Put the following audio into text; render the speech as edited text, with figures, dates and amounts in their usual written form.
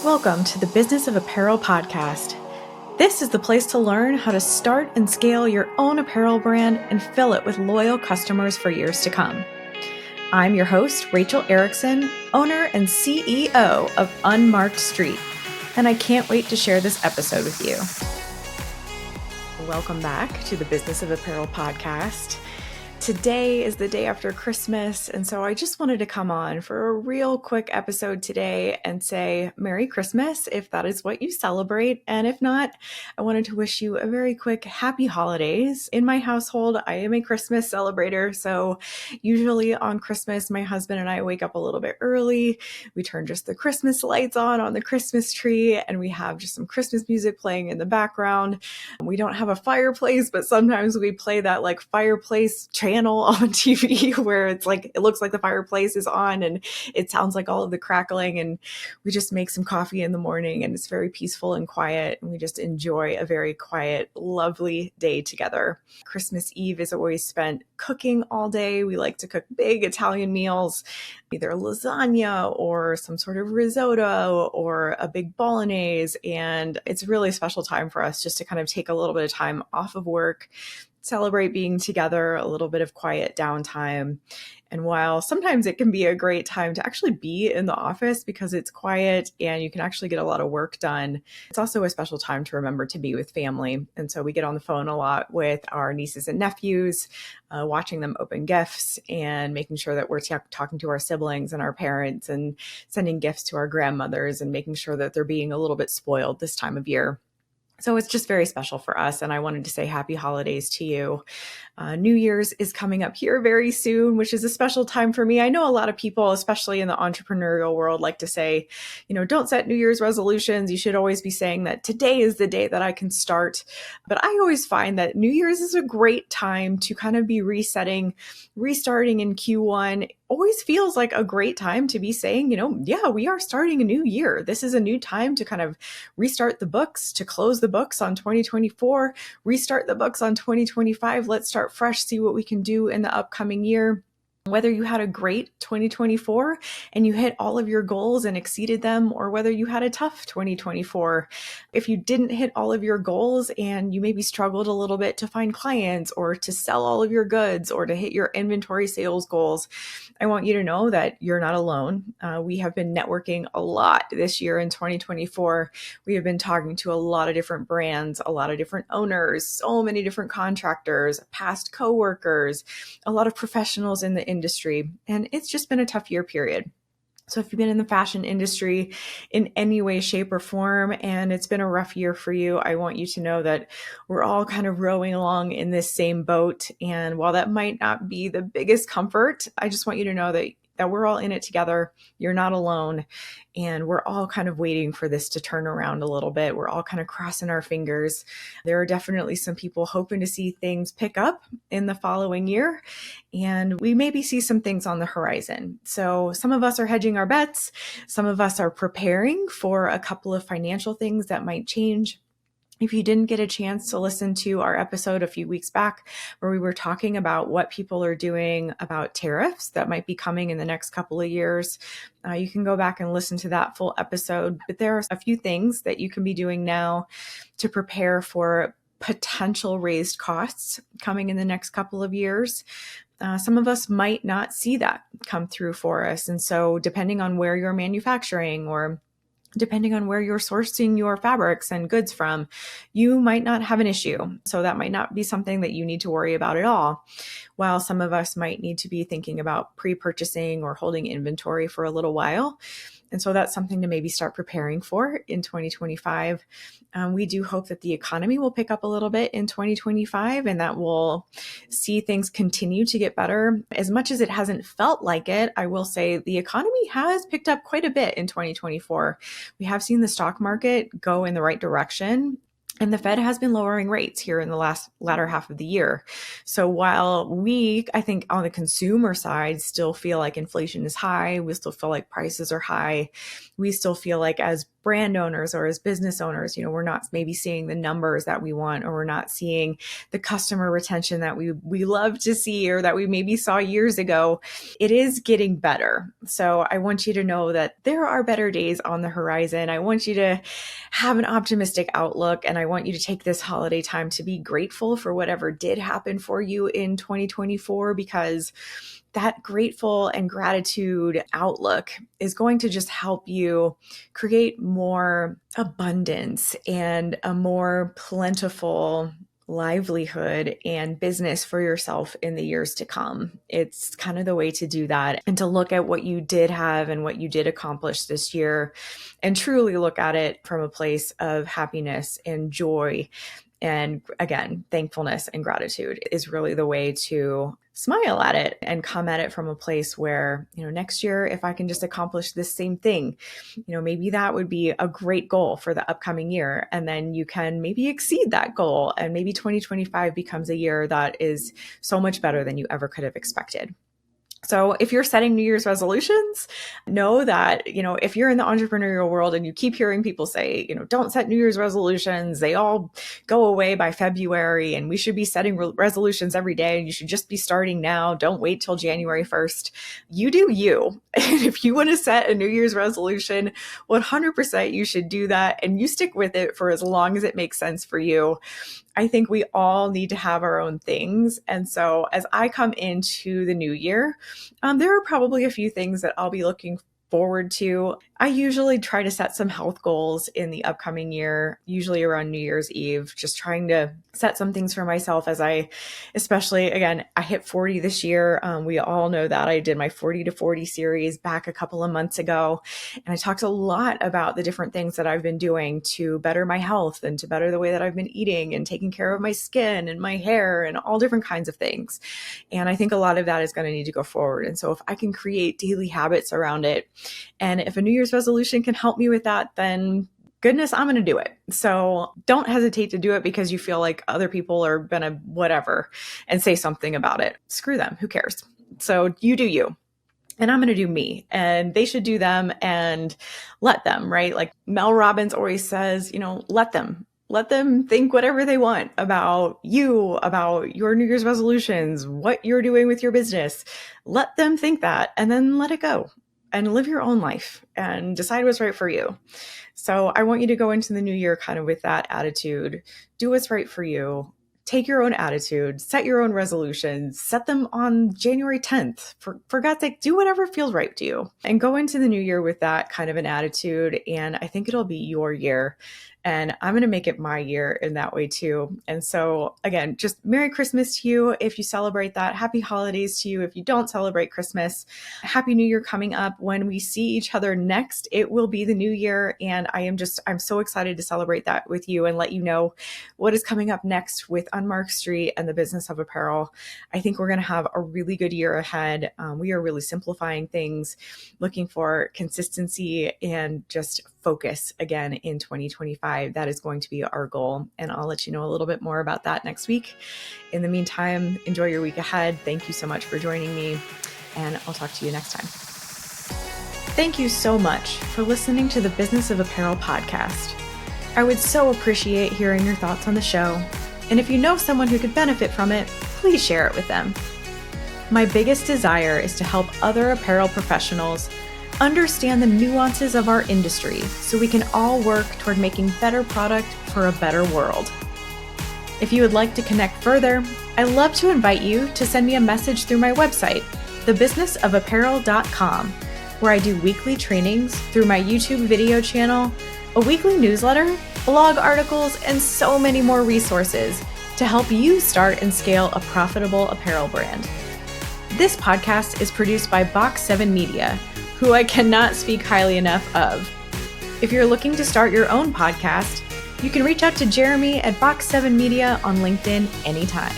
Welcome to the Business of Apparel podcast. This is the place to learn how to start and scale your own apparel brand and fill it with loyal customers for years to come. I'm your host, Rachel Erickson, owner and CEO of Unmarked Street, and I can't wait to share this episode with you. Welcome back to the Business of Apparel podcast. Today is the day after Christmas, and so I just wanted to come on for a real quick episode today and say Merry Christmas if that is what you celebrate, and if not, I wanted to wish you a very quick Happy Holidays. In my household, I am a Christmas celebrator, so usually on Christmas, my husband and I wake up a little bit early. We turn just the Christmas lights on the Christmas tree, and we have just some Christmas music playing in the background. We don't have a fireplace, but sometimes we play that like fireplace channel on TV where it's like, it looks like the fireplace is on and it sounds like all of the crackling, and we just make some coffee in the morning and it's very peaceful and quiet, and we just enjoy a very quiet, lovely day together. Christmas Eve is always spent cooking all day. We like to cook big Italian meals, either lasagna or some sort of risotto or a big bolognese, and it's really a special time for us just to kind of take a little bit of time off of work, celebrate being together, a little bit of quiet downtime. And while sometimes it can be a great time to actually be in the office because it's quiet and you can actually get a lot of work done, it's also a special time to remember to be with family. And so we get on the phone a lot with our nieces and nephews, watching them open gifts and making sure that we're talking to our siblings and our parents and sending gifts to our grandmothers and making sure that they're being a little bit spoiled this time of year. So it's just very special for us, and I wanted to say happy holidays to you. New Year's is coming up here very soon, which is a special time for me. I know a lot of people, especially in the entrepreneurial world, like to say, don't set New Year's resolutions. You should always be saying that today is the day that I can start. But I always find that New Year's is a great time to kind of be restarting in Q1. Always feels like a great time to be saying, yeah, we are starting a new year. This is a new time to kind of restart the books, to close the books on 2024, restart the books on 2025. Let's start fresh, see what we can do in the upcoming year. Whether you had a great 2024 and you hit all of your goals and exceeded them, or whether you had a tough 2024, if you didn't hit all of your goals and you maybe struggled a little bit to find clients or to sell all of your goods or to hit your inventory sales goals, I want you to know that you're not alone. We have been networking a lot this year in 2024. We have been talking to a lot of different brands, a lot of different owners, so many different contractors, past coworkers, a lot of professionals in the industry, and it's just been a tough year period. So if you've been in the fashion industry in any way, shape, or form, and it's been a rough year for you, I want you to know that we're all kind of rowing along in this same boat. And while that might not be the biggest comfort, I just want you to know that we're all in it together. You're not alone. And we're all kind of waiting for this to turn around a little bit. We're all kind of crossing our fingers. There are definitely some people hoping to see things pick up in the following year. And we maybe see some things on the horizon. So some of us are hedging our bets. Some of us are preparing for a couple of financial things that might change. If you didn't get a chance to listen to our episode a few weeks back where we were talking about what people are doing about tariffs that might be coming in the next couple of years, you can go back and listen to that full episode. But there are a few things that you can be doing now to prepare for potential raised costs coming in the next couple of years. Some of us might not see that come through for us. And so depending on where you're manufacturing or depending on where you're sourcing your fabrics and goods from, you might not have an issue. So that might not be something that you need to worry about at all. While some of us might need to be thinking about pre-purchasing or holding inventory for a little while. And so that's something to maybe start preparing for in 2025. We do hope that the economy will pick up a little bit in 2025 and that we'll see things continue to get better. As much as it hasn't felt like it, I will say the economy has picked up quite a bit in 2024. We have seen the stock market go in the right direction. And the Fed has been lowering rates here in the latter half of the year. So while we, I think on the consumer side, still feel like inflation is high, we still feel like prices are high, we still feel like as brand owners or as business owners, we're not maybe seeing the numbers that we want, or we're not seeing the customer retention that we love to see, or that we maybe saw years ago. It is getting better. So I want you to know that there are better days on the horizon. I want you to have an optimistic outlook, and I want you to take this holiday time to be grateful for whatever did happen for you in 2024, because that grateful and gratitude outlook is going to just help you create more abundance and a more plentiful livelihood and business for yourself in the years to come. It's kind of the way to do that, and to look at what you did have and what you did accomplish this year, and truly look at it from a place of happiness and joy. And again, thankfulness and gratitude is really the way to smile at it and come at it from a place where, next year, if I can just accomplish this same thing, maybe that would be a great goal for the upcoming year. And then you can maybe exceed that goal. And maybe 2025 becomes a year that is so much better than you ever could have expected. So if you're setting New Year's resolutions, know that, if you're in the entrepreneurial world and you keep hearing people say, don't set New Year's resolutions, they all go away by February, and we should be setting resolutions every day, and you should just be starting now. Don't wait till January 1st. You do you. And if you want to set a New Year's resolution, 100% you should do that, and you stick with it for as long as it makes sense for you. I think we all need to have our own things. And so as I come into the new year, there are probably a few things that I'll be looking forward to. I usually try to set some health goals in the upcoming year, usually around New Year's Eve, just trying to set some things for myself as especially, again, I hit 40 this year. We all know that I did my 40 to 40 series back a couple of months ago. And I talked a lot about the different things that I've been doing to better my health and to better the way that I've been eating and taking care of my skin and my hair and all different kinds of things. And I think a lot of that is going to need to go forward. And so if I can create daily habits around it, and if a New Year's resolution can help me with that, then goodness, I'm going to do it. So don't hesitate to do it because you feel like other people are going to whatever and say something about it. Screw them. Who cares? So you do you. And I'm going to do me, and they should do them, and let them, right? Like Mel Robbins always says, let them think whatever they want about you, about your New Year's resolutions, what you're doing with your business. Let them think that, and then let it go. And live your own life and decide what's right for you. So I want you to go into the new year kind of with that attitude. Do what's right for you. Take your own attitude, set your own resolutions, set them on January 10th. For God's sake, do whatever feels right to you, and go into the new year with that kind of an attitude. And I think it'll be your year. And I'm going to make it my year in that way too. And so again, just Merry Christmas to you if you celebrate that. Happy holidays to you if you don't celebrate Christmas. Happy New Year coming up. When we see each other next, it will be the new year. And I'm so excited to celebrate that with you and let you know what is coming up next with Unmarked Street and the business of apparel. I think we're going to have a really good year ahead. We are really simplifying things, looking for consistency and just focus again in 2025. That is going to be our goal. And I'll let you know a little bit more about that next week. In the meantime, enjoy your week ahead. Thank you so much for joining me, and I'll talk to you next time. Thank you so much for listening to the Business of Apparel podcast. I would so appreciate hearing your thoughts on the show. And if you know someone who could benefit from it, please share it with them. My biggest desire is to help other apparel professionals understand the nuances of our industry so we can all work toward making better product for a better world. If you would like to connect further, I'd love to invite you to send me a message through my website, thebusinessofapparel.com, where I do weekly trainings through my YouTube video channel, a weekly newsletter, blog articles, and so many more resources to help you start and scale a profitable apparel brand. This podcast is produced by Box 7 Media, who I cannot speak highly enough of. If you're looking to start your own podcast, you can reach out to Jeremy at Box 7 Media on LinkedIn anytime.